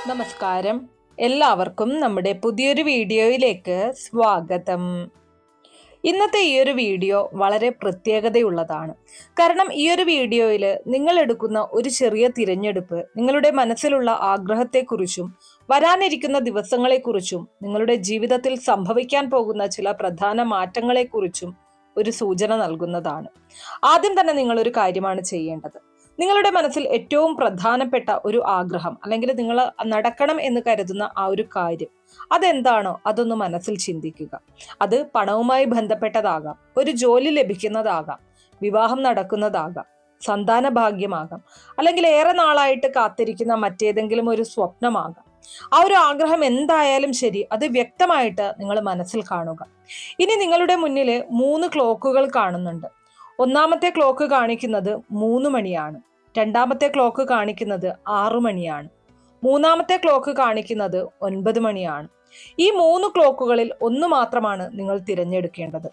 നമസ്കാരം. എല്ലാവർക്കും നമ്മുടെ പുതിയൊരു വീഡിയോയിലേക്ക് സ്വാഗതം. ഇന്നത്തെ ഈ ഒരു വീഡിയോ വളരെ പ്രത്യേകതയുള്ളതാണ്. കാരണം ഈ ഒരു വീഡിയോയിൽ നിങ്ങൾ എടുക്കുന്ന ഒരു ചെറിയ തിരഞ്ഞെടുപ്പ് നിങ്ങളുടെ മനസ്സിലുള്ള ആഗ്രഹത്തെക്കുറിച്ചും വരാനിരിക്കുന്ന ദിവസങ്ങളെക്കുറിച്ചും നിങ്ങളുടെ ജീവിതത്തിൽ സംഭവിക്കാൻ പോകുന്ന ചില പ്രധാന മാറ്റങ്ങളെക്കുറിച്ചും ഒരു സൂചന നൽകുന്നതാണ്. ആദ്യം തന്നെ നിങ്ങൾ ഒരു കാര്യമാണ് ചെയ്യേണ്ടത്. നിങ്ങളുടെ മനസ്സിൽ ഏറ്റവും പ്രധാനപ്പെട്ട ഒരു ആഗ്രഹം അല്ലെങ്കിൽ നിങ്ങൾ നടക്കണം എന്ന് കരുതുന്ന ആ ഒരു കാര്യം അതെന്താണോ അതൊന്ന് മനസ്സിൽ ചിന്തിക്കുക. അത് പണവുമായി ബന്ധപ്പെട്ടതാകാം, ഒരു ജോലി ലഭിക്കുന്നതാകാം, വിവാഹം നടക്കുന്നതാകാം, സന്താന ഭാഗ്യമാകാം, അല്ലെങ്കിൽ ഏറെ നാളായിട്ട് കാത്തിരിക്കുന്ന മറ്റേതെങ്കിലും ഒരു സ്വപ്നമാകാം. ആ ഒരു ആഗ്രഹം എന്തായാലും ശരി, അത് വ്യക്തമായിട്ട് നിങ്ങൾ മനസ്സിൽ കാണുക. ഇനി നിങ്ങളുടെ മുന്നിൽ 3 ക്ലോക്കുകൾ കാണുന്നുണ്ട്. ഒന്നാമത്തെ ക്ലോക്ക് കാണിക്കുന്നത് 3 മണിയാണ്. രണ്ടാമത്തെ ക്ലോക്ക് കാണിക്കുന്നത് 6 മണിയാണ്. മൂന്നാമത്തെ ക്ലോക്ക് കാണിക്കുന്നത് 9 മണിയാണ്. ഈ 3 ക്ലോക്കുകളിൽ ഒന്ന് മാത്രമാണ് നിങ്ങൾ തിരഞ്ഞെടുക്കേണ്ടത്.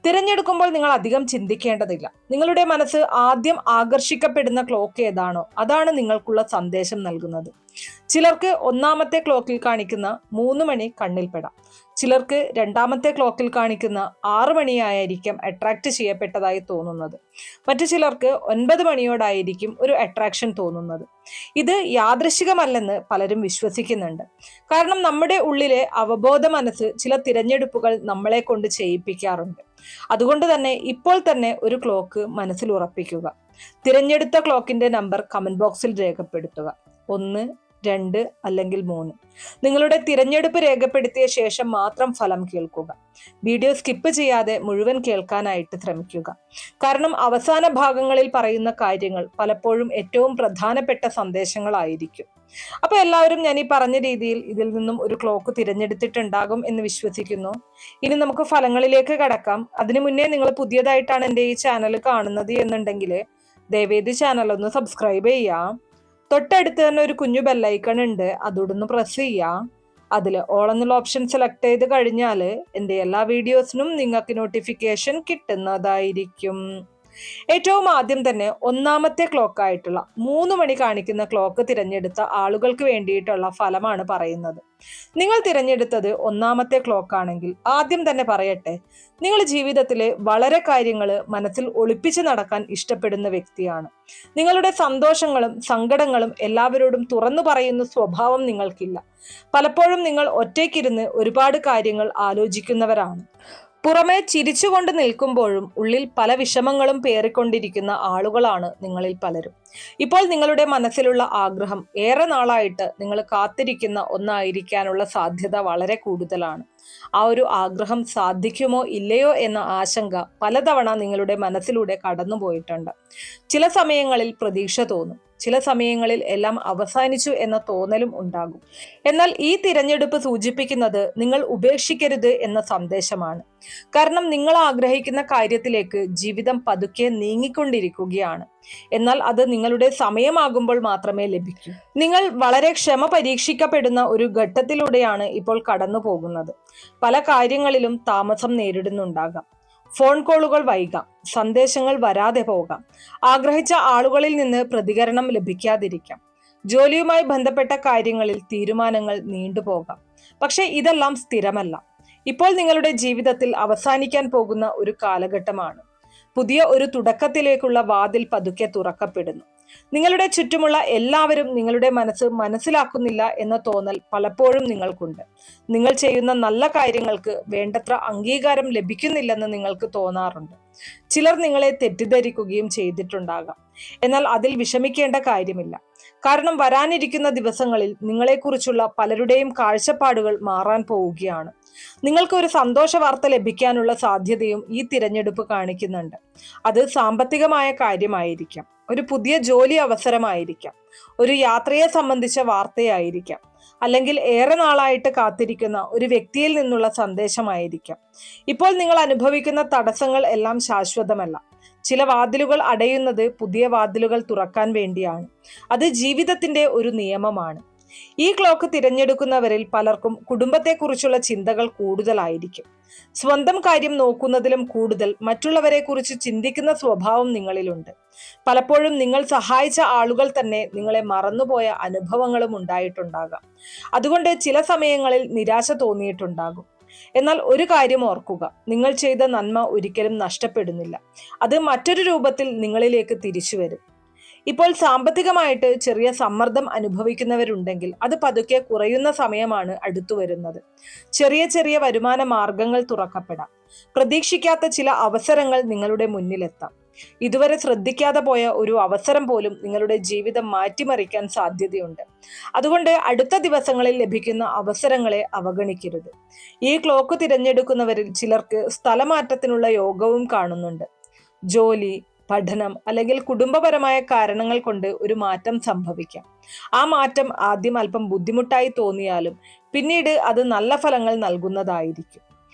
തിരഞ്ഞെടുക്കുമ്പോൾ നിങ്ങൾ അധികം ചിന്തിക്കേണ്ടതില്ല. നിങ്ങളുടെ മനസ്സ് ആദ്യം ആകർഷിക്കപ്പെടുന്ന ക്ലോക്ക് ഏതാണോ അതാണ് നിങ്ങൾക്കുള്ള സന്ദേശം നൽകുന്നത്. ചിലർക്ക് ഒന്നാമത്തെ ക്ലോക്കിൽ കാണിക്കുന്ന 3 മണി കണ്ണിൽപ്പെടാം. ചിലർക്ക് രണ്ടാമത്തെ ക്ലോക്കിൽ കാണിക്കുന്ന 6 മണിയായിരിക്കും അട്രാക്ട് ചെയ്യപ്പെട്ടതായി തോന്നുന്നത്. മറ്റു ചിലർക്ക് 9 മണിയോടായിരിക്കും ഒരു അട്രാക്ഷൻ തോന്നുന്നത്. ഇത് യാദൃശികമല്ലെന്ന് പലരും വിശ്വസിക്കുന്നുണ്ട്. കാരണം നമ്മുടെ ഉള്ളിലെ അവബോധ മനസ്സ് ചില തിരഞ്ഞെടുപ്പുകൾ നമ്മളെ കൊണ്ട് ചെയ്യിപ്പിക്കാറുണ്ട്. അതുകൊണ്ട് തന്നെ ഇപ്പോൾ തന്നെ ഒരു ക്ലോക്ക് മനസ്സിൽ ഉറപ്പിക്കുക. തിരഞ്ഞെടുത്ത ക്ലോക്കിന്റെ നമ്പർ കമന്റ് ബോക്സിൽ രേഖപ്പെടുത്തുക. 1, 2 അല്ലെങ്കിൽ 3. നിങ്ങളുടെ തിരഞ്ഞെടുപ്പ് രേഖപ്പെടുത്തിയ ശേഷം മാത്രം ഫലം കേൾക്കുക. വീഡിയോ സ്കിപ്പ് ചെയ്യാതെ മുഴുവൻ കേൾക്കാനായിട്ട് ശ്രമിക്കുക. കാരണം അവസാന ഭാഗങ്ങളിൽ പറയുന്ന കാര്യങ്ങൾ പലപ്പോഴും ഏറ്റവും പ്രധാനപ്പെട്ട സന്ദേശങ്ങളായിരിക്കും. അപ്പൊ എല്ലാവരും ഞാൻ ഈ പറഞ്ഞ രീതിയിൽ ഇതിൽ നിന്നും ഒരു ക്ലോക്ക് തിരഞ്ഞെടുത്തിട്ടുണ്ടാകും എന്ന് വിശ്വസിക്കുന്നു. ഇനി നമുക്ക് ഫലങ്ങളിലേക്ക് കടക്കാം. അതിനു മുന്നേ നിങ്ങൾ പുതിയതായിട്ടാണ് എൻ്റെ ഈ ചാനൽ കാണുന്നത് എന്നുണ്ടെങ്കിൽ ദയവേദി ചാനൽ ഒന്ന് സബ്സ്ക്രൈബ് ചെയ്യാം. തൊട്ടടുത്ത് തന്നെ ഒരു കുഞ്ഞു ബെല്ലൈക്കൺ ഉണ്ട്, അതോടൊന്ന് പ്രസ് ചെയ്യാം. അതിൽ ഓൾ എന്നുള്ള ഓപ്ഷൻ സെലക്ട് ചെയ്ത് കഴിഞ്ഞാൽ എൻ്റെ എല്ലാ വീഡിയോസിനും നിങ്ങൾക്ക് നോട്ടിഫിക്കേഷൻ കിട്ടുന്നതായിരിക്കും. ഏറ്റവും ആദ്യം തന്നെ ഒന്നാമത്തെ ക്ലോക്ക് ആയിട്ടുള്ള 3 മണി കാണിക്കുന്ന ക്ലോക്ക് തിരഞ്ഞെടുത്ത ആളുകൾക്ക് വേണ്ടിയിട്ടുള്ള ഫലമാണ് പറയുന്നത്. നിങ്ങൾ തിരഞ്ഞെടുത്തത് ഒന്നാമത്തെ ക്ലോക്ക് ആണെങ്കിൽ ആദ്യം തന്നെ പറയട്ടെ, നിങ്ങൾ ജീവിതത്തിലെ വളരെ കാര്യങ്ങൾ മനസ്സിൽ ഒളിപ്പിച്ച് നടക്കാൻ ഇഷ്ടപ്പെടുന്ന വ്യക്തിയാണ്. നിങ്ങളുടെ സന്തോഷങ്ങളും സങ്കടങ്ങളും എല്ലാവരോടും തുറന്നു പറയുന്ന സ്വഭാവം നിങ്ങൾക്കില്ല. പലപ്പോഴും നിങ്ങൾ ഒറ്റയ്ക്കിരുന്ന് ഒരുപാട് കാര്യങ്ങൾ ആലോചിക്കുന്നവരാണ്. പുറമെ ചിരിച്ചുകൊണ്ട് നിൽക്കുമ്പോഴും ഉള്ളിൽ പല വിഷമങ്ങളും പേറിക്കൊണ്ടിരിക്കുന്ന ആളുകളാണ് നിങ്ങളിൽ പലരും. ഇപ്പോൾ നിങ്ങളുടെ മനസ്സിലുള്ള ആഗ്രഹം ഏറെ നാളായിട്ട് നിങ്ങൾ കാത്തിരിക്കുന്ന ഒന്നായിരിക്കാനുള്ള സാധ്യത വളരെ കൂടുതലാണ്. ആ ഒരു ആഗ്രഹം സാധിക്കുമോ ഇല്ലയോ എന്ന ആശങ്ക പലതവണ നിങ്ങളുടെ മനസ്സിലൂടെ കടന്നുപോയിട്ടുണ്ട്. ചില സമയങ്ങളിൽ പ്രതീക്ഷ തോന്നും, ചില സമയങ്ങളിൽ എല്ലാം അവസാനിച്ചു എന്ന തോന്നലും ഉണ്ടാകും. എന്നാൽ ഈ തിരഞ്ഞെടുപ്പ് സൂചിപ്പിക്കുന്നത് നിങ്ങൾ ഉപേക്ഷിക്കരുത് എന്ന സന്ദേശമാണ്. കാരണം നിങ്ങൾ ആഗ്രഹിക്കുന്ന കാര്യത്തിലേക്ക് ജീവിതം പതുക്കെ നീങ്ങിക്കൊണ്ടിരിക്കുകയാണ്. എന്നാൽ അത് നിങ്ങളുടെ സമയമാകുമ്പോൾ മാത്രമേ ലഭിക്കൂ. നിങ്ങൾ വളരെ ക്ഷമ പരീക്ഷിക്കപ്പെടുന്ന ഒരു ഘട്ടത്തിലൂടെയാണ് ഇപ്പോൾ കടന്നു പോകുന്നത്. പല കാര്യങ്ങളിലും താമസം നേരിടുന്നുണ്ടാകാം. ഫോൺ കോളുകൾ വൈകാം, സന്ദേശങ്ങൾ വരാതെ പോകാം, ആഗ്രഹിച്ച ആളുകളിൽ നിന്ന് പ്രതികരണം ലഭിക്കാതിരിക്കാം, ജോലിയുമായി ബന്ധപ്പെട്ട കാര്യങ്ങളിൽ തീരുമാനങ്ങൾ നീണ്ടുപോകാം. പക്ഷെ ഇതെല്ലാം സ്ഥിരമല്ല. ഇപ്പോൾ നിങ്ങളുടെ ജീവിതത്തിൽ അവസാനിക്കാൻ പോകുന്ന ഒരു കാലഘട്ടമാണ്. പുതിയ ഒരു തുടക്കത്തിലേക്കുള്ള വാതിൽ പതുക്കെ തുറക്കപ്പെടുന്നു. നിങ്ങളുടെ ചുറ്റുമുള്ള എല്ലാവരും നിങ്ങളുടെ മനസ്സ് മനസ്സിലാക്കുന്നില്ല എന്ന തോന്നൽ പലപ്പോഴും നിങ്ങൾക്കുണ്ട്. നിങ്ങൾ ചെയ്യുന്ന നല്ല കാര്യങ്ങൾക്ക് വേണ്ടത്ര അംഗീകാരം ലഭിക്കുന്നില്ലെന്ന് നിങ്ങൾക്ക് തോന്നാറുണ്ട്. ചിലർ നിങ്ങളെ തെറ്റിദ്ധരിക്കുകയും ചെയ്തിട്ടുണ്ടാകാം. എന്നാൽ അതിൽ വിഷമിക്കേണ്ട കാര്യമില്ല. കാരണം വരാനിരിക്കുന്ന ദിവസങ്ങളിൽ നിങ്ങളെക്കുറിച്ചുള്ള പലരുടെയും കാഴ്ചപ്പാടുകൾ മാറാൻ പോവുകയാണ്. നിങ്ങൾക്ക് ഒരു സന്തോഷ വാർത്ത ലഭിക്കാനുള്ള സാധ്യതയും ഈ തിരഞ്ഞെടുപ്പ് കാണിക്കുന്നുണ്ട്. അത് സാമ്പത്തികമായ കാര്യമായിരിക്കാം, ഒരു പുതിയ ജോലി അവസരമായിരിക്കാം, ഒരു യാത്രയെ സംബന്ധിച്ച വാർത്തയായിരിക്കാം, അല്ലെങ്കിൽ ഏറെ നാളായിട്ട് കാത്തിരിക്കുന്ന ഒരു വ്യക്തിയിൽ നിന്നുള്ള സന്ദേശമായിരിക്കാം. ഇപ്പോൾ നിങ്ങൾ അനുഭവിക്കുന്ന തടസ്സങ്ങൾ എല്ലാം ശാശ്വതമല്ല. ചില വാതിലുകൾ അടയുന്നത് പുതിയ വാതിലുകൾ തുറക്കാൻ വേണ്ടിയാണ്. അത് ജീവിതത്തിന്റെ ഒരു നിയമമാണ്. ഈ ക്ലോക്ക് തിരഞ്ഞെടുക്കുന്നവരിൽ പലർക്കും കുടുംബത്തെക്കുറിച്ചുള്ള ചിന്തകൾ കൂടുതലായിരിക്കും. സ്വന്തം കാര്യം നോക്കുന്നതിലും കൂടുതൽ മറ്റുള്ളവരെ കുറിച്ച് ചിന്തിക്കുന്ന സ്വഭാവം നിങ്ങളിലുണ്ട്. പലപ്പോഴും നിങ്ങൾ സഹായിച്ച ആളുകൾ തന്നെ നിങ്ങളെ മറന്നുപോയ അനുഭവങ്ങളും ഉണ്ടായിട്ടുണ്ടാകാം. അതുകൊണ്ട് ചില സമയങ്ങളിൽ നിരാശ തോന്നിയിട്ടുണ്ടാകും. എന്നാൽ ഒരു കാര്യം ഓർക്കുക, നിങ്ങൾ ചെയ്ത നന്മ ഒരിക്കലും നഷ്ടപ്പെടുന്നില്ല. അത് മറ്റൊരു രൂപത്തിൽ നിങ്ങളിലേക്ക് തിരിച്ചു വരും. ഇപ്പോൾ സാമ്പത്തികമായിട്ട് ചെറിയ സമ്മർദ്ദം അനുഭവിക്കുന്നവരുണ്ടെങ്കിൽ അത് പതുക്കെ കുറയുന്ന സമയമാണ് അടുത്തു വരുന്നത്. ചെറിയ ചെറിയ വരുമാന മാർഗങ്ങൾ തുറക്കപ്പെടാം. പ്രതീക്ഷിക്കാത്ത ചില അവസരങ്ങൾ നിങ്ങളുടെ മുന്നിലെത്താം. ഇതുവരെ ശ്രദ്ധിക്കാതെ പോയ ഒരു അവസരം പോലും നിങ്ങളുടെ ജീവിതം മാറ്റിമറിക്കാൻ സാധ്യതയുണ്ട്. അതുകൊണ്ട് അടുത്ത ദിവസങ്ങളിൽ ലഭിക്കുന്ന അവസരങ്ങളെ അവഗണിക്കരുത്. ഈ ക്ലോക്ക് തിരഞ്ഞെടുക്കുന്നവരിൽ ചിലർക്ക് സ്ഥലമാറ്റത്തിനുള്ള യോഗവും കാണുന്നുണ്ട്. ജോലി, പഠനം അല്ലെങ്കിൽ കുടുംബപരമായ കാരണങ്ങൾ കൊണ്ട് ഒരു മാറ്റം സംഭവിക്കാം. ആ മാറ്റം ആദ്യം അല്പം ബുദ്ധിമുട്ടായി തോന്നിയാലും പിന്നീട് അത് നല്ല ഫലങ്ങൾ നൽകുന്നതായിരിക്കും.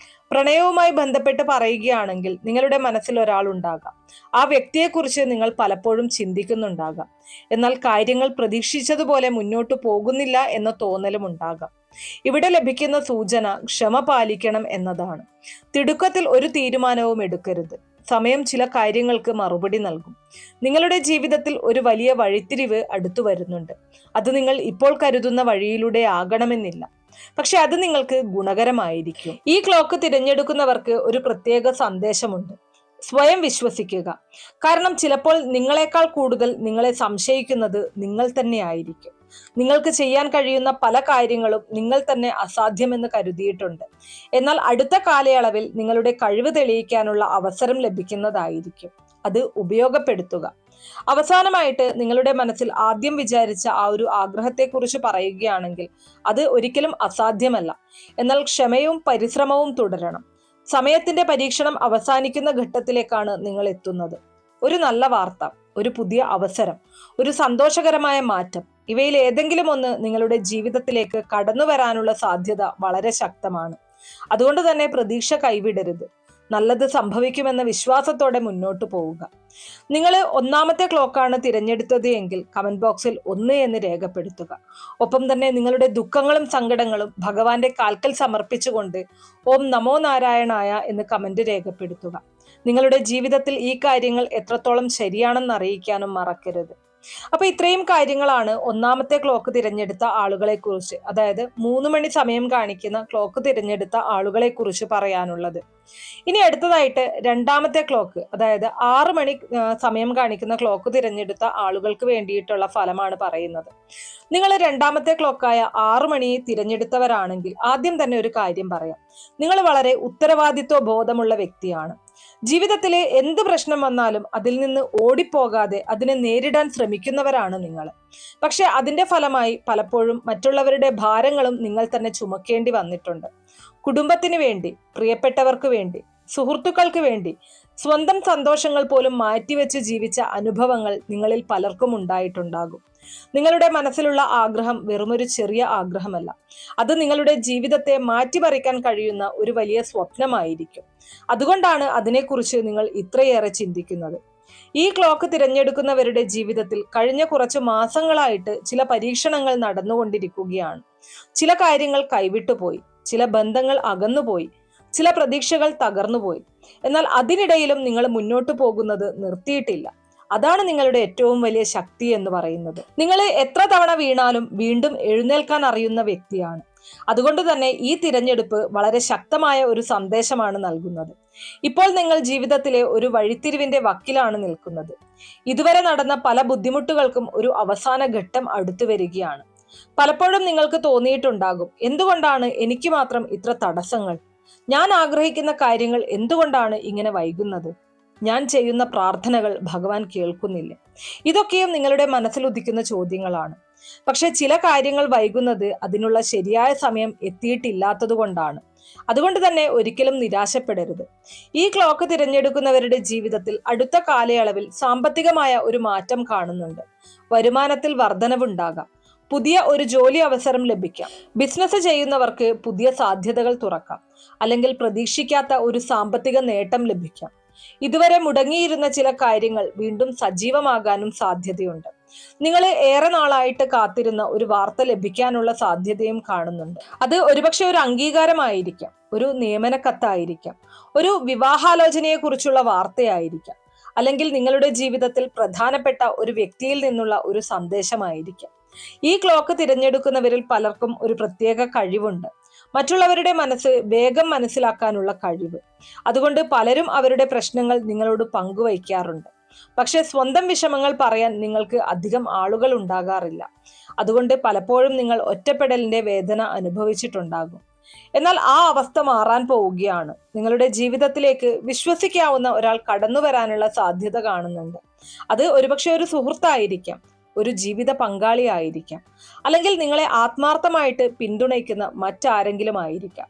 പ്രണയവുമായി ബന്ധപ്പെട്ട് പറയുകയാണെങ്കിൽ നിങ്ങളുടെ മനസ്സിൽ ഒരാളുണ്ടാകാം. ആ വ്യക്തിയെക്കുറിച്ച് നിങ്ങൾ പലപ്പോഴും ചിന്തിക്കുന്നുണ്ടാകാം. എന്നാൽ കാര്യങ്ങൾ പ്രതീക്ഷിച്ചതുപോലെ മുന്നോട്ട് പോകുന്നില്ല എന്ന തോന്നലും ഉണ്ടാകാം. ഇവിടെ ലഭിക്കുന്ന സൂചന ക്ഷമ പാലിക്കണം എന്നതാണ്. തിടുക്കത്തിൽ ഒരു തീരുമാനവും എടുക്കരുത്. സമയം ചില കാര്യങ്ങൾക്ക് മറുപടി നൽകും. നിങ്ങളുടെ ജീവിതത്തിൽ ഒരു വലിയ വഴിത്തിരിവ് അടുത്തു വരുന്നുണ്ട്. അത് നിങ്ങൾ ഇപ്പോൾ കരുതുന്ന വഴിയിലൂടെ ആകണമെന്നില്ല, പക്ഷെ അത് നിങ്ങൾക്ക് ഗുണകരമായിരിക്കും. ഈ ക്ലോക്ക് തിരഞ്ഞെടുക്കുന്നവർക്ക് ഒരു പ്രത്യേക സന്ദേശമുണ്ട്. സ്വയം വിശ്വസിക്കുക. കാരണം ചിലപ്പോൾ നിങ്ങളെക്കാൾ കൂടുതൽ നിങ്ങളെ സംശയിക്കുന്നത് നിങ്ങൾ തന്നെ ആയിരിക്കും. നിങ്ങൾക്ക് ചെയ്യാൻ കഴിയുന്ന പല കാര്യങ്ങളും നിങ്ങൾ തന്നെ അസാധ്യമെന്ന് കരുതിയിട്ടുണ്ട്. എന്നാൽ അടുത്ത കാലയളവിൽ നിങ്ങളുടെ കഴിവ് തെളിയിക്കാനുള്ള അവസരം ലഭിക്കുന്നതായിരിക്കും. അത് ഉപയോഗപ്പെടുത്തുക. അവസാനമായിട്ട് നിങ്ങളുടെ മനസ്സിൽ ആദ്യം വിചാരിച്ച ആ ഒരു ആഗ്രഹത്തെക്കുറിച്ച് പറയുകയാണെങ്കിൽ അത് ഒരിക്കലും അസാധ്യമല്ല. എന്നാൽ ക്ഷമയും പരിശ്രമവും തുടരണം. സമയത്തിന്റെ പരീക്ഷണം അവസാനിക്കുന്ന ഘട്ടത്തിലേക്കാണ് നിങ്ങൾ എത്തുന്നത്. ഒരു നല്ല വാർത്ത, ഒരു പുതിയ അവസരം, ഒരു സന്തോഷകരമായ മാറ്റം, ഇവയിൽ ഏതെങ്കിലും ഒന്ന് നിങ്ങളുടെ ജീവിതത്തിലേക്ക് കടന്നു വരാനുള്ള സാധ്യത വളരെ ശക്തമാണ്. അതുകൊണ്ട് തന്നെ പ്രതീക്ഷ കൈവിടരുത്. നല്ലത് സംഭവിക്കുമെന്ന വിശ്വാസത്തോടെ മുന്നോട്ട് പോവുക. നിങ്ങൾ ഒന്നാമത്തെ ക്ലോക്കാണ് തിരഞ്ഞെടുത്തത് എങ്കിൽ കമന്റ് ബോക്സിൽ 1 എന്ന് രേഖപ്പെടുത്തുക. ഒപ്പം തന്നെ നിങ്ങളുടെ ദുഃഖങ്ങളും സങ്കടങ്ങളും ഭഗവാന്റെ കാൽക്കൽ സമർപ്പിച്ചുകൊണ്ട് ഓം നമോ നാരായണായ എന്ന് കമന്റ് രേഖപ്പെടുത്തുക. നിങ്ങളുടെ ജീവിതത്തിൽ ഈ കാര്യങ്ങൾ എത്രത്തോളം ശരിയാണെന്ന് അറിയിക്കാനും മറക്കരുത്. അപ്പൊ ഇത്രയും കാര്യങ്ങളാണ് ഒന്നാമത്തെ ക്ലോക്ക് തിരഞ്ഞെടുത്ത ആളുകളെ കുറിച്ച്, അതായത് 3 മണി സമയം കാണിക്കുന്ന ക്ലോക്ക് തിരഞ്ഞെടുത്ത ആളുകളെ കുറിച്ച് പറയാനുള്ളത്. ഇനി അടുത്തതായിട്ട് രണ്ടാമത്തെ ക്ലോക്ക്, അതായത് 6 മണി സമയം കാണിക്കുന്ന ക്ലോക്ക് തിരഞ്ഞെടുത്ത ആളുകൾക്ക് വേണ്ടിയിട്ടുള്ള ഫലമാണ് പറയുന്നത്. നിങ്ങൾ രണ്ടാമത്തെ ക്ലോക്കായ 6 മണി തിരഞ്ഞെടുത്തവരാണെങ്കിൽ ആദ്യം തന്നെ ഒരു കാര്യം പറയാം. നിങ്ങൾ വളരെ ഉത്തരവാദിത്വ ബോധമുള്ള വ്യക്തിയാണ്. ജീവിതത്തിലെ എന്ത് പ്രശ്നം വന്നാലും അതിൽ നിന്ന് ഓടിപ്പോകാതെ അതിനെ നേരിടാൻ ശ്രമിക്കുന്നവരാണ് നിങ്ങൾ. പക്ഷെ അതിന്റെ ഫലമായി പലപ്പോഴും മറ്റുള്ളവരുടെ ഭാരങ്ങളും നിങ്ങൾ തന്നെ ചുമക്കേണ്ടി വന്നിട്ടുണ്ട്. കുടുംബത്തിന് വേണ്ടി, പ്രിയപ്പെട്ടവർക്ക് വേണ്ടി, സുഹൃത്തുക്കൾക്ക് വേണ്ടി സ്വന്തം സന്തോഷങ്ങൾ പോലും മാറ്റിവെച്ച് ജീവിച്ച അനുഭവങ്ങൾ നിങ്ങളിൽ പലർക്കും ഉണ്ടായിട്ടുണ്ടാകും. നിങ്ങളുടെ മനസ്സിലുള്ള ആഗ്രഹം വെറുമൊരു ചെറിയ ആഗ്രഹമല്ല. അത് നിങ്ങളുടെ ജീവിതത്തെ മാറ്റിമറിക്കാൻ കഴിയുന്ന ഒരു വലിയ സ്വപ്നമായിരിക്കും. അതുകൊണ്ടാണ് അതിനെക്കുറിച്ച് നിങ്ങൾ ഇത്രയേറെ ചിന്തിക്കുന്നത്. ഈ ക്ലോക്ക് തിരഞ്ഞെടുക്കുന്നവരുടെ ജീവിതത്തിൽ കഴിഞ്ഞ കുറച്ച് മാസങ്ങളായിട്ട് ചില പരീക്ഷണങ്ങൾ നടന്നുകൊണ്ടിരിക്കുകയാണ്. ചില കാര്യങ്ങൾ കൈവിട്ടുപോയി, ചില ബന്ധങ്ങൾ അകന്നുപോയി, ചില പ്രതീക്ഷകൾ തകർന്നുപോയി. എന്നാൽ അതിനിടയിലും നിങ്ങൾ മുന്നോട്ട് പോകുന്നത് നിർത്തിയിട്ടില്ല. അതാണ് നിങ്ങളുടെ ഏറ്റവും വലിയ ശക്തി എന്ന് പറയുന്നത്. നിങ്ങൾ എത്ര തവണ വീണാലും വീണ്ടും എഴുന്നേൽക്കാൻ അറിയുന്ന വ്യക്തിയാണ്. അതുകൊണ്ട് തന്നെ ഈ തിരഞ്ഞെടുപ്പ് വളരെ ശക്തമായ ഒരു സന്ദേശമാണ് നൽകുന്നത്. ഇപ്പോൾ നിങ്ങൾ ജീവിതത്തിലെ ഒരു വഴിത്തിരിവിന്റെ വക്കിലാണ് നിൽക്കുന്നത്. ഇതുവരെ നടന്ന പല ബുദ്ധിമുട്ടുകൾക്കും ഒരു അവസാന ഘട്ടം അടുത്തു വരികയാണ്. പലപ്പോഴും നിങ്ങൾക്ക് തോന്നിയിട്ടുണ്ടാകും, എന്തുകൊണ്ടാണ് എനിക്ക് മാത്രം ഇത്ര തടസ്സങ്ങൾ? ഞാൻ ആഗ്രഹിക്കുന്ന കാര്യങ്ങൾ എന്തുകൊണ്ടാണ് ഇങ്ങനെ വൈകുന്നത്? ഞാൻ ചെയ്യുന്ന പ്രാർത്ഥനകൾ ഭഗവാൻ കേൾക്കുന്നില്ല. ഇതൊക്കെയും നിങ്ങളുടെ മനസ്സിൽ ഉദിക്കുന്ന ചോദ്യങ്ങളാണ്. പക്ഷെ ചില കാര്യങ്ങൾ വൈകുന്നത് അതിനുള്ള ശരിയായ സമയം എത്തിയിട്ടില്ലാത്തത് കൊണ്ടാണ്. അതുകൊണ്ട് തന്നെ ഒരിക്കലും നിരാശപ്പെടരുത്. ഈ ക്ലോക്ക് തിരഞ്ഞെടുക്കുന്നവരുടെ ജീവിതത്തിൽ അടുത്ത കാലയളവിൽ സാമ്പത്തികമായ ഒരു മാറ്റം കാണുന്നുണ്ട്. വരുമാനത്തിൽ വർധനവുണ്ടാകാം. പുതിയ ഒരു ജോലി അവസരം ലഭിക്കാം. ബിസിനസ് ചെയ്യുന്നവർക്ക് പുതിയ സാധ്യതകൾ തുറക്കാം. അല്ലെങ്കിൽ പ്രതീക്ഷിക്കാത്ത ഒരു സാമ്പത്തിക നേട്ടം ലഭിക്കാം. ഇതുവരെ മുടങ്ങിയിരുന്ന ചില കാര്യങ്ങൾ വീണ്ടും സജീവമാകാനും സാധ്യതയുണ്ട്. നിങ്ങൾ ഏറെ നാളായിട്ട് കാത്തിരുന്ന ഒരു വാർത്ത ലഭിക്കാനുള്ള സാധ്യതയും കാണുന്നുണ്ട്. അത് ഒരുപക്ഷെ ഒരു അംഗീകാരമായിരിക്കാം, ഒരു നിയമന കത്തായിരിക്കാം, ഒരു വിവാഹാലോചനയെ കുറിച്ചുള്ള വാർത്തയായിരിക്കാം, അല്ലെങ്കിൽ നിങ്ങളുടെ ജീവിതത്തിൽ പ്രധാനപ്പെട്ട ഒരു വ്യക്തിയിൽ നിന്നുള്ള ഒരു സന്ദേശമായിരിക്കാം. ഈ ക്ലോക്ക് തിരഞ്ഞെടുക്കുന്നവരിൽ പലർക്കും ഒരു പ്രത്യേക കഴിവുണ്ട്, മറ്റുള്ളവരുടെ മനസ്സ് വേഗം മനസ്സിലാക്കാനുള്ള കഴിവ്. അതുകൊണ്ട് പലരും അവരുടെ പ്രശ്നങ്ങൾ നിങ്ങളോട് പങ്കുവയ്ക്കാറുണ്ട്. പക്ഷെ സ്വന്തം വിഷമങ്ങൾ പറയാൻ നിങ്ങൾക്ക് അധികം ആളുകൾ ഉണ്ടാകാറില്ല. അതുകൊണ്ട് പലപ്പോഴും നിങ്ങൾ ഒറ്റപ്പെടലിന്റെ വേദന അനുഭവിച്ചിട്ടുണ്ടാകും. എന്നാൽ ആ അവസ്ഥ മാറാൻ പോവുകയാണ്. നിങ്ങളുടെ ജീവിതത്തിലേക്ക് വിശ്വസിക്കാവുന്ന ഒരാൾ കടന്നു വരാനുള്ള സാധ്യത കാണുന്നുണ്ട്. അത് ഒരുപക്ഷെ ഒരു സുഹൃത്തായിരിക്കാം, ഒരു ജീവിത പങ്കാളിയായിരിക്കാം, അല്ലെങ്കിൽ നിങ്ങളെ ആത്മാർത്ഥമായിട്ട് പിന്തുണയ്ക്കുന്ന മറ്റാരെങ്കിലും ആയിരിക്കാം.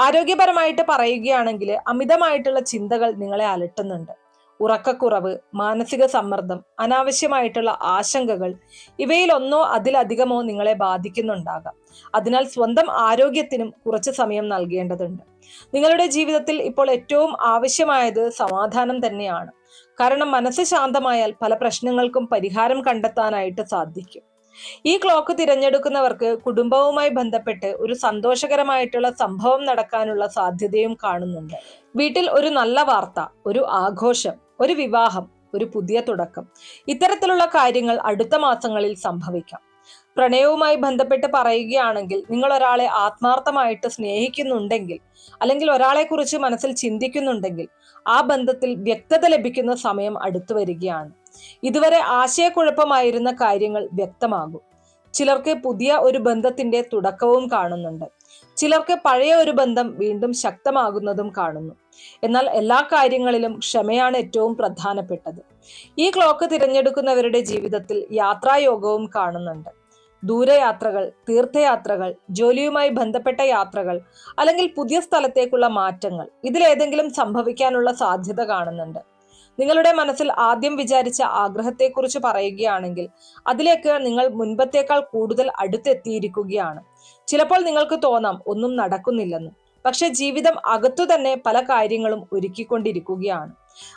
ആരോഗ്യപരമായിട്ട് പറയുകയാണെങ്കിൽ അമിതമായിട്ടുള്ള ചിന്തകൾ നിങ്ങളെ അലട്ടുന്നുണ്ട്. ഉറക്കക്കുറവ്, മാനസിക സമ്മർദ്ദം, അനാവശ്യമായിട്ടുള്ള ആശങ്കകൾ, ഇവയിലൊന്നോ അതിലധികമോ നിങ്ങളെ ബാധിക്കുന്നുണ്ടാകാം. അതിനാൽ സ്വന്തം ആരോഗ്യത്തിനും കുറച്ച് സമയം നൽകേണ്ടതുണ്ട്. നിങ്ങളുടെ ജീവിതത്തിൽ ഇപ്പോൾ ഏറ്റവും ആവശ്യമായത് സമാധാനം തന്നെയാണ്. കാരണം മനസ്സ് ശാന്തമായാൽ പല പ്രശ്നങ്ങൾക്കും പരിഹാരം കണ്ടെത്താനായിട്ട് സാധിക്കും. ഈ ക്ലോക്ക് തിരഞ്ഞെടുക്കുന്നവർക്ക് കുടുംബവുമായി ബന്ധപ്പെട്ട് ഒരു സന്തോഷകരമായിട്ടുള്ള സംഭവം നടക്കാനുള്ള സാധ്യതയും കാണുന്നുണ്ട്. വീട്ടിൽ ഒരു നല്ല വാർത്ത, ഒരു ആഘോഷം, ഒരു വിവാഹം, ഒരു പുതിയ തുടക്കം, ഇത്തരത്തിലുള്ള കാര്യങ്ങൾ അടുത്ത മാസങ്ങളിൽ സംഭവിക്കാം. പ്രണയവുമായി ബന്ധപ്പെട്ട് പറയുകയാണെങ്കിൽ നിങ്ങൾ ഒരാളെ ആത്മാർത്ഥമായിട്ട് സ്നേഹിക്കുന്നുണ്ടെങ്കിൽ, അല്ലെങ്കിൽ ഒരാളെ കുറിച്ച് മനസ്സിൽ ചിന്തിക്കുന്നുണ്ടെങ്കിൽ, ആ ബന്ധത്തിൽ വ്യക്തത ലഭിക്കുന്ന സമയം അടുത്തു വരികയാണ്. ഇതുവരെ ആശയക്കുഴപ്പമായിരുന്ന കാര്യങ്ങൾ വ്യക്തമാകും. ചിലർക്ക് പുതിയ ഒരു ബന്ധത്തിന്റെ തുടക്കവും കാണുന്നുണ്ട്. ചിലർക്ക് പഴയ ഒരു ബന്ധം വീണ്ടും ശക്തമാകുന്നതും കാണുന്നു. എന്നാൽ എല്ലാ കാര്യങ്ങളിലും ക്ഷമയാണ് ഏറ്റവും പ്രധാനപ്പെട്ടത്. ഈ ക്ലോക്ക് തിരഞ്ഞെടുക്കുന്നവരുടെ ജീവിതത്തിൽ യാത്രായോഗവും കാണുന്നുണ്ട്. ദൂരയാത്രകൾ, തീർത്ഥയാത്രകൾ, ജോലിയുമായി ബന്ധപ്പെട്ട യാത്രകൾ, അല്ലെങ്കിൽ പുതിയ സ്ഥലത്തേക്കുള്ള മാറ്റങ്ങൾ, ഇതിലേതെങ്കിലും സംഭവിക്കാനുള്ള സാധ്യത കാണുന്നുണ്ട്. നിങ്ങളുടെ മനസ്സിൽ ആദ്യം വിചാരിച്ച ആഗ്രഹത്തെക്കുറിച്ച് പറയുകയാണെങ്കിൽ അതിലേക്ക് നിങ്ങൾ മുൻപത്തേക്കാൾ കൂടുതൽ അടുത്തെത്തിയിരിക്കുകയാണ്. ചിലപ്പോൾ നിങ്ങൾക്ക് തോന്നാം ഒന്നും നടക്കുന്നില്ലെന്ന്. പക്ഷെ ജീവിതം അകത്തു തന്നെ പല കാര്യങ്ങളും ഒരുക്കിക്കൊണ്ടിരിക്കുകയാണ്.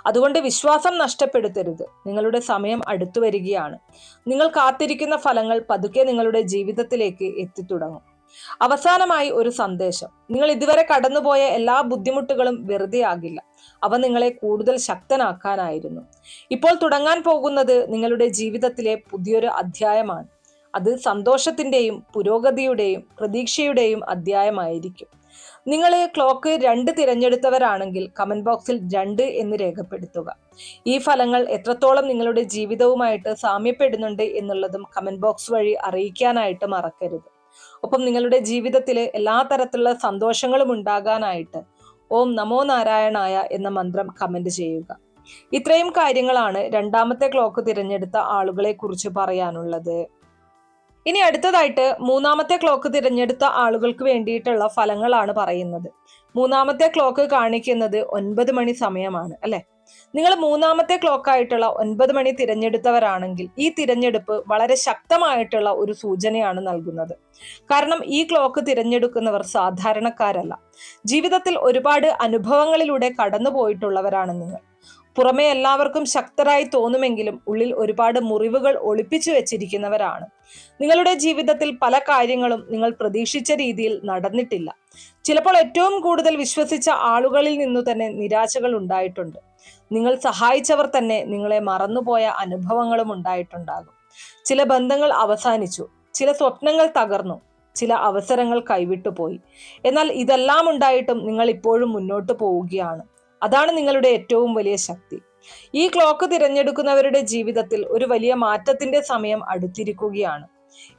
അതുകൊണ്ട് വിശ്വാസം നഷ്ടപ്പെടുത്തരുത്. നിങ്ങളുടെ സമയം അടുത്തു വരികയാണ്. നിങ്ങൾ കാത്തിരിക്കുന്ന ഫലങ്ങൾ പതുക്കെ നിങ്ങളുടെ ജീവിതത്തിലേക്ക് എത്തിത്തുടങ്ങും. അവസാനമായി ഒരു സന്ദേശം: നിങ്ങൾ ഇതുവരെ കടന്നുപോയ എല്ലാ ബുദ്ധിമുട്ടുകളും വെറുതെ ആകില്ല. അവ നിങ്ങളെ കൂടുതൽ ശക്തനാക്കാനായിരുന്നു. ഇപ്പോൾ തുടങ്ങാൻ പോകുന്നത് നിങ്ങളുടെ ജീവിതത്തിലെ പുതിയൊരു അധ്യായമാണ്. അത് സന്തോഷത്തിന്റെയും പുരോഗതിയുടെയും പ്രതീക്ഷയുടെയും അധ്യായമായിരിക്കും. നിങ്ങൾ ക്ലോക്ക് 2 തിരഞ്ഞെടുത്തവരാണെങ്കിൽ കമന്റ് ബോക്സിൽ 2 എന്ന് രേഖപ്പെടുത്തുക. ഈ ഫലങ്ങൾ എത്രത്തോളം നിങ്ങളുടെ ജീവിതവുമായിട്ട് സാമ്യപ്പെടുന്നുണ്ട് എന്നുള്ളതും കമന്റ് ബോക്സ് വഴി അറിയിക്കാനായിട്ട് മറക്കരുത്. ഒപ്പം നിങ്ങളുടെ ജീവിതത്തിൽ എല്ലാ തരത്തിലുള്ള സന്തോഷങ്ങളും ഉണ്ടാകാനായിട്ട് ഓം നമോ നാരായണായ എന്ന മന്ത്രം കമന്റ് ചെയ്യുക. ഇത്രയും കാര്യങ്ങളാണ് രണ്ടാമത്തെ ക്ലോക്ക് തിരഞ്ഞെടുത്ത ആളുകളെ കുറിച്ച് പറയാനുള്ളത്. ഇനി അടുത്തതായിട്ട് മൂന്നാമത്തെ ക്ലോക്ക് തിരഞ്ഞെടുത്ത ആളുകൾക്ക് വേണ്ടിയിട്ടുള്ള ഫലങ്ങളാണ് പറയുന്നത്. മൂന്നാമത്തെ ക്ലോക്ക് കാണിക്കുന്നത് 9 മണി സമയമാണ് അല്ലെ. നിങ്ങൾ മൂന്നാമത്തെ ക്ലോക്കായിട്ടുള്ള 9 മണി തിരഞ്ഞെടുത്തവരാണെങ്കിൽ ഈ തിരഞ്ഞെടുപ്പ് വളരെ ശക്തമായിട്ടുള്ള ഒരു സൂചനയാണ് നൽകുന്നത്. കാരണം ഈ ക്ലോക്ക് തിരഞ്ഞെടുക്കുന്നവർ സാധാരണക്കാരല്ല. ജീവിതത്തിൽ ഒരുപാട് അനുഭവങ്ങളിലൂടെ കടന്നു പോയിട്ടുള്ളവരാണ് നിങ്ങൾ. പുറമെ എല്ലാവർക്കും ശക്തരായി തോന്നുമെങ്കിലും ഉള്ളിൽ ഒരുപാട് മുറിവുകൾ ഒളിപ്പിച്ചു വെച്ചിരിക്കുന്നവരാണ്. നിങ്ങളുടെ ജീവിതത്തിൽ പല കാര്യങ്ങളും നിങ്ങൾ പ്രതീക്ഷിച്ച രീതിയിൽ നടന്നിട്ടില്ല. ചിലപ്പോൾ ഏറ്റവും കൂടുതൽ വിശ്വസിച്ച ആളുകളിൽ നിന്നു തന്നെ നിരാശകൾ ഉണ്ടായിട്ടുണ്ട്. നിങ്ങൾ സഹായിച്ചവർ തന്നെ നിങ്ങളെ മറന്നുപോയ അനുഭവങ്ങളും ഉണ്ടായിട്ടുണ്ടാകും. ചില ബന്ധങ്ങൾ അവസാനിച്ചു, ചില സ്വപ്നങ്ങൾ തകർന്നു, ചില അവസരങ്ങൾ കൈവിട്ടുപോയി. എന്നാൽ ഇതെല്ലാം ഉണ്ടായിട്ടും നിങ്ങൾ ഇപ്പോഴും മുന്നോട്ട് പോവുകയാണ്. അതാണ് നിങ്ങളുടെ ഏറ്റവും വലിയ ശക്തി. ഈ ക്ലോക്ക് തിരഞ്ഞെടുക്കുന്നവരുടെ ജീവിതത്തിൽ ഒരു വലിയ മാറ്റത്തിന്റെ സമയം അടുത്തിരിക്കുകയാണ്.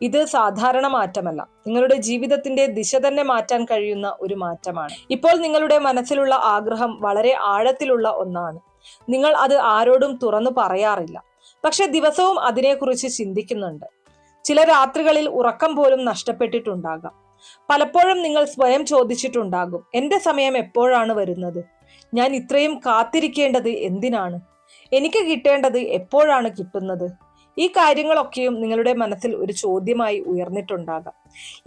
ഇത് സാധാരണ മാറ്റമല്ല, നിങ്ങളുടെ ജീവിതത്തിന്റെ ദിശ തന്നെ മാറ്റാൻ കഴിയുന്ന ഒരു മാറ്റമാണ്. ഇപ്പോൾ നിങ്ങളുടെ മനസ്സിലുള്ള ആഗ്രഹം വളരെ ആഴത്തിലുള്ള ഒന്നാണ്. നിങ്ങൾ അത് ആരോടും തുറന്നു പറയാറില്ല, പക്ഷെ ദിവസവും അതിനെക്കുറിച്ച് ചിന്തിക്കുന്നുണ്ട്. ചില രാത്രികളിൽ ഉറക്കം പോലും നഷ്ടപ്പെട്ടിട്ടുണ്ടാകാം. പലപ്പോഴും നിങ്ങൾ സ്വയം ചോദിച്ചിട്ടുണ്ടാകും, എന്റെ സമയം എപ്പോഴാണ് വരുന്നത്? ഞാൻ ഇത്രയും കാത്തിരിക്കേണ്ടത് എന്തിനാണ്? എനിക്ക് കിട്ടേണ്ടത് എപ്പോഴാണ് കിട്ടുന്നത്? ഈ കാര്യങ്ങളൊക്കെയും നിങ്ങളുടെ മനസ്സിൽ ഒരു ചോദ്യമായി ഉയർന്നിട്ടുണ്ടാകാം.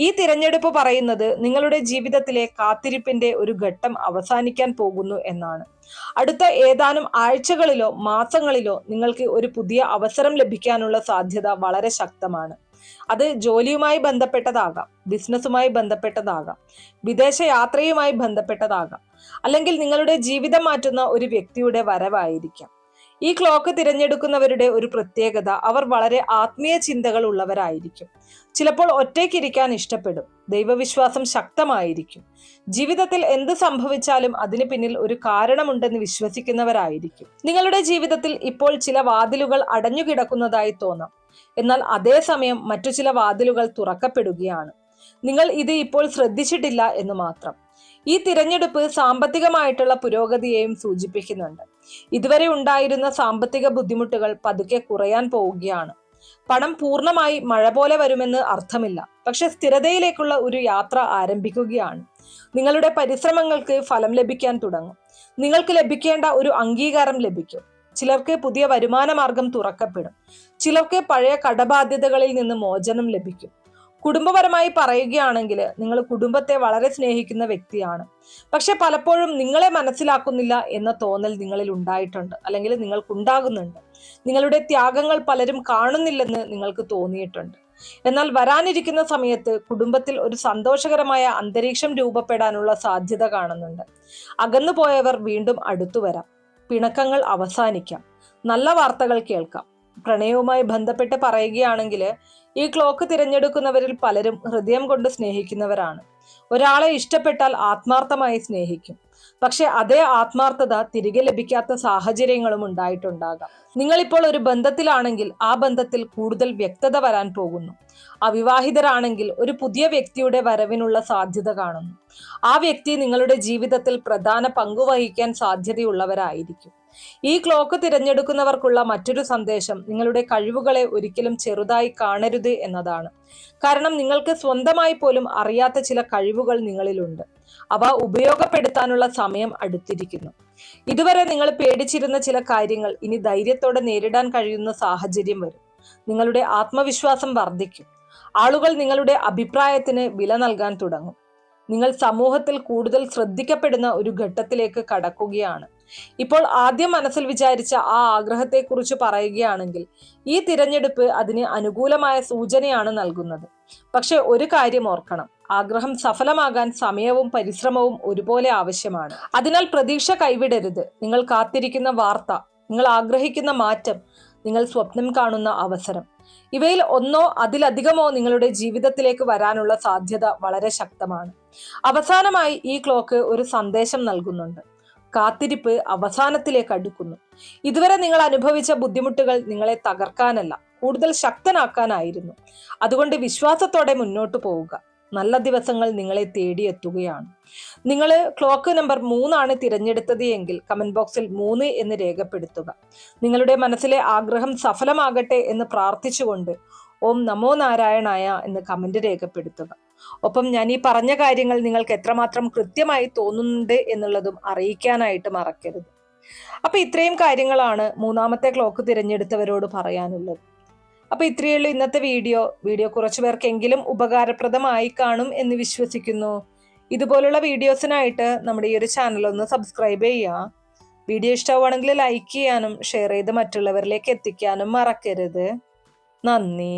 ഈ തിരഞ്ഞെടുപ്പ് പറയുന്നത് നിങ്ങളുടെ ജീവിതത്തിലെ കാത്തിരിപ്പിന്റെ ഒരു ഘട്ടം അവസാനിക്കാൻ പോകുന്നു എന്നാണ്. അടുത്ത ഏതാനും ആഴ്ചകളിലോ മാസങ്ങളിലോ നിങ്ങൾക്ക് ഒരു പുതിയ അവസരം ലഭിക്കാനുള്ള സാധ്യത വളരെ ശക്തമാണ്. അത് ജോലിയുമായി ബന്ധപ്പെട്ടതാകാം, ബിസിനസ്സുമായി ബന്ധപ്പെട്ടതാകാം, വിദേശ യാത്രയുമായി ബന്ധപ്പെട്ടതാകാം, അല്ലെങ്കിൽ നിങ്ങളുടെ ജീവിതം മാറ്റുന്ന ഒരു വ്യക്തിയുടെ വരവായിരിക്കാം. ഈ ക്ലോക്ക് തിരഞ്ഞെടുക്കുന്നവരുടെ ഒരു പ്രത്യേകത, അവർ വളരെ ആത്മീയ ചിന്തകൾ ഉള്ളവരായിരിക്കും. ചിലപ്പോൾ ഒറ്റയ്ക്കിരിക്കാൻ ഇഷ്ടപ്പെടും. ദൈവവിശ്വാസം ശക്തമായിരിക്കും. ജീവിതത്തിൽ എന്ത് സംഭവിച്ചാലും അതിന് പിന്നിൽ ഒരു കാരണമുണ്ടെന്ന് വിശ്വസിക്കുന്നവരായിരിക്കും. നിങ്ങളുടെ ജീവിതത്തിൽ ഇപ്പോൾ ചില വാതിലുകൾ അടഞ്ഞുകിടക്കുന്നതായി തോന്നാം. എന്നാൽ അതേസമയം മറ്റു ചില വാതിലുകൾ തുറക്കപ്പെടുകയാണ്. നിങ്ങൾ ഇത് ഇപ്പോൾ ശ്രദ്ധിച്ചിട്ടില്ല എന്ന് മാത്രം. ഈ തിരഞ്ഞെടുപ്പ് സാമ്പത്തികമായിട്ടുള്ള പുരോഗതിയെയും സൂചിപ്പിക്കുന്നുണ്ട്. ഇതുവരെ ഉണ്ടായിരുന്ന സാമ്പത്തിക ബുദ്ധിമുട്ടുകൾ പതുക്കെ കുറയാൻ പോവുകയാണ്. പണം പൂർണ്ണമായി മഴ പോലെ വരുമെന്ന് അർത്ഥമില്ല, പക്ഷെ സ്ഥിരതയിലേക്കുള്ള ഒരു യാത്ര ആരംഭിക്കുകയാണ്. നിങ്ങളുടെ പരിശ്രമങ്ങൾക്ക് ഫലം ലഭിക്കാൻ തുടങ്ങും. നിങ്ങൾക്ക് ലഭിക്കേണ്ട ഒരു അംഗീകാരം ലഭിക്കും. ചിലർക്ക് പുതിയ വരുമാന മാർഗം തുറക്കപ്പെടും. ചിലർക്ക് പഴയ കടബാധ്യതകളിൽ നിന്ന് മോചനം ലഭിക്കും. കുടുംബപരമായി പറയുകയാണെങ്കിൽ നിങ്ങൾ കുടുംബത്തെ വളരെ സ്നേഹിക്കുന്ന വ്യക്തിയാണ്. പക്ഷെ പലപ്പോഴും നിങ്ങളെ മനസ്സിലാക്കുന്നില്ല എന്ന തോന്നൽ നിങ്ങളിൽ ഉണ്ടായിട്ടുണ്ട്, അല്ലെങ്കിൽ നിങ്ങൾക്കുണ്ടാകുന്നുണ്ട്. നിങ്ങളുടെ ത്യാഗങ്ങൾ പലരും കാണുന്നില്ലെന്ന് നിങ്ങൾക്ക് തോന്നിയിട്ടുണ്ട്. എന്നാൽ വരാനിരിക്കുന്ന സമയത്ത് കുടുംബത്തിൽ ഒരു സന്തോഷകരമായ അന്തരീക്ഷം രൂപപ്പെടാനുള്ള സാധ്യത കാണുന്നുണ്ട്. അകന്നുപോയവർ വീണ്ടും അടുത്തു വരാം. പിണക്കങ്ങൾ അവസാനിക്കാം. നല്ല വാർത്തകൾ കേൾക്കാം. പ്രണയവുമായി ബന്ധപ്പെട്ട് പറയുകയാണെങ്കിൽ ഈ ക്ലോക്ക് തിരഞ്ഞെടുക്കുന്നവരിൽ പലരും ഹൃദയം കൊണ്ട് സ്നേഹിക്കുന്നവരാണ്. ഒരാളെ ഇഷ്ടപ്പെട്ടാൽ ആത്മാർത്ഥമായി സ്നേഹിക്കും. പക്ഷെ അതേ ആത്മാർത്ഥത തിരികെ ലഭിക്കാത്ത സാഹചര്യങ്ങളും ഉണ്ടായിട്ടുണ്ടാകാം. നിങ്ങളിപ്പോൾ ഒരു ബന്ധത്തിലാണെങ്കിൽ ആ ബന്ധത്തിൽ കൂടുതൽ വ്യക്തത വരാൻ പോകുന്നു. അവിവാഹിതരാണെങ്കിൽ ഒരു പുതിയ വ്യക്തിയുടെ വരവിനുള്ള സാധ്യത കാണുന്നു. ആ വ്യക്തി നിങ്ങളുടെ ജീവിതത്തിൽ പ്രധാന പങ്കുവഹിക്കാൻ സാധ്യതയുള്ളവരായിരിക്കും. ഈ ക്ലോക്ക് തിരഞ്ഞെടുക്കുന്നവർക്കുള്ള മറ്റൊരു സന്ദേശം, നിങ്ങളുടെ കഴിവുകളെ ഒരിക്കലും ചെറുതായി കാണരുത് എന്നതാണ്. കാരണം നിങ്ങൾക്ക് സ്വന്തമായി പോലും അറിയാത്ത ചില കഴിവുകൾ നിങ്ങളിലുണ്ട്. അവ ഉപയോഗപ്പെടുത്താനുള്ള സമയം അടുത്തിരിക്കുന്നു. ഇതുവരെ നിങ്ങൾ പേടിച്ചിരുന്ന ചില കാര്യങ്ങൾ ഇനി ധൈര്യത്തോടെ നേരിടാൻ കഴിയുന്ന സാഹചര്യം വരും. നിങ്ങളുടെ ആത്മവിശ്വാസം വർദ്ധിക്കും. ആളുകൾ നിങ്ങളുടെ അഭിപ്രായത്തിന് വില നൽകാൻ തുടങ്ങും. നിങ്ങൾ സമൂഹത്തിൽ കൂടുതൽ ശ്രദ്ധിക്കപ്പെടുന്ന ഒരു ഘട്ടത്തിലേക്ക് കടക്കുകയാണ്. ഇപ്പോൾ ആദ്യം മനസ്സിൽ വിചാരിച്ച ആ ആഗ്രഹത്തെക്കുറിച്ച് പറയുകയാണെങ്കിൽ ഈ തിരഞ്ഞെടുപ്പ് അതിന് അനുകൂലമായ സൂചനയാണ് നൽകുന്നത്. പക്ഷെ ഒരു കാര്യം ഓർക്കണം, ആഗ്രഹം സഫലമാകാൻ സമയവും പരിശ്രമവും ഒരുപോലെ ആവശ്യമാണ്. അതിനാൽ പ്രതീക്ഷ കൈവിടരുത്. നിങ്ങൾ കാത്തിരിക്കുന്ന വാർത്ത, നിങ്ങൾ ആഗ്രഹിക്കുന്ന മാറ്റം, നിങ്ങൾ സ്വപ്നം കാണുന്ന അവസരം, ഇവയിൽ ഒന്നോ അതിലധികമോ നിങ്ങളുടെ ജീവിതത്തിലേക്ക് വരാനുള്ള സാധ്യത വളരെ ശക്തമാണ്. അവസാനമായി ഈ ക്ലോക്ക് ഒരു സന്ദേശം നൽകുന്നുണ്ട്. കാത്തിരിപ്പ് അവസാനത്തിലേക്ക് അടുക്കുന്നു. ഇതുവരെ നിങ്ങൾ അനുഭവിച്ച ബുദ്ധിമുട്ടുകൾ നിങ്ങളെ തകർക്കാനല്ല, കൂടുതൽ ശക്തനാക്കാനായിരുന്നു. അതുകൊണ്ട് വിശ്വാസത്തോടെ മുന്നോട്ട് പോവുക. നല്ല ദിവസങ്ങൾ നിങ്ങളെ തേടിയെത്തുകയാണ്. നിങ്ങൾ ക്ലോക്ക് നമ്പർ 3 തിരഞ്ഞെടുത്തത് എങ്കിൽ കമന്റ് ബോക്സിൽ 3 എന്ന് രേഖപ്പെടുത്തുക. നിങ്ങളുടെ മനസ്സിലെ ആഗ്രഹം സഫലമാകട്ടെ എന്ന് പ്രാർത്ഥിച്ചുകൊണ്ട് ഓം നമോ നാരായണായ എന്ന് കമന്റ് രേഖപ്പെടുത്തുക. ഒപ്പം ഞാൻ ഈ പറഞ്ഞ കാര്യങ്ങൾ നിങ്ങൾക്ക് എത്രമാത്രം കൃത്യമായി തോന്നുന്നുണ്ട് എന്നുള്ളതും അറിയിക്കാനായിട്ട് മറക്കരുത്. അപ്പൊ ഇത്രയും കാര്യങ്ങളാണ് 3ാമത്തെ ക്ലോക്ക് തിരഞ്ഞെടുത്തവരോട് പറയാനുള്ളത്. അപ്പൊ ഇത്രയേ ഉള്ളൂ ഇന്നത്തെ വീഡിയോ കുറച്ചു പേർക്കെങ്കിലും ഉപകാരപ്രദമായി കാണും എന്ന് വിശ്വസിക്കുന്നു. ഇതുപോലുള്ള വീഡിയോസിനായിട്ട് നമ്മുടെ ഈ ഒരു ചാനൽ ഒന്ന് സബ്സ്ക്രൈബ് ചെയ്യുക. വീഡിയോ ഇഷ്ടമാണെങ്കിൽ ലൈക്ക് ചെയ്യാനും ഷെയർ ചെയ്ത് മറ്റുള്ളവരിലേക്ക് എത്തിക്കാനും മറക്കരുത്. നന്ദി.